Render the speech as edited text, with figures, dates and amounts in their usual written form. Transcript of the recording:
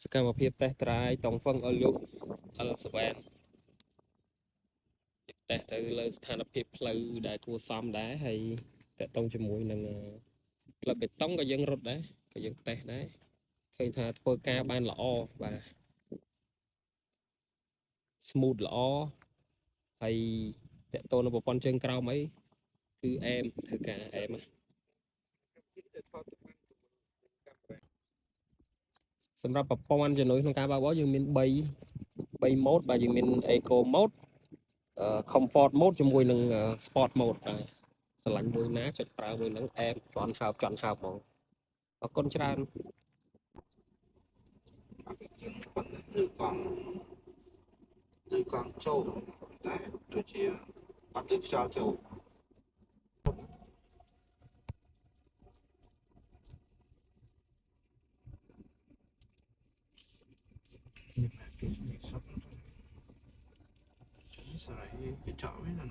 សកម្មភាពតេស្តត្រាយតង់ហ្វឹងអុលយុ L7 តេស្តទៅលើស្ថានភាពផ្លូវដែលគួរសមដែរហើយតកតងជាមួយនឹងផ្លូវបេតុងក៏យើងរត់ដែរក៏យើងតេស្តដែរឃើញថាធ្វើការបានល្អបាទ smooth ល្អហើយតកតងនឹងប្រព័ន្ធជើងក្រោមអីគឺអែមធ្វើការអែមសម្រាប់ប្រព័ន្ធជំនួយក្នុងការបើកបរយើងមាន3 mode បាទយើងមាន Eco mode Comfort mode ជាមួយនឹង Sport mode បាទស្រឡាញ់មួយណាចុចប្រើមួយហ្នឹងអែមជន់ហើបហ្មងអរគុណច្រើនឬកង់ចូលតែដូចជាអត់លើខ្យល់ចូលនេះគេសុទ្ធស្រ័យគេចោលវិញណា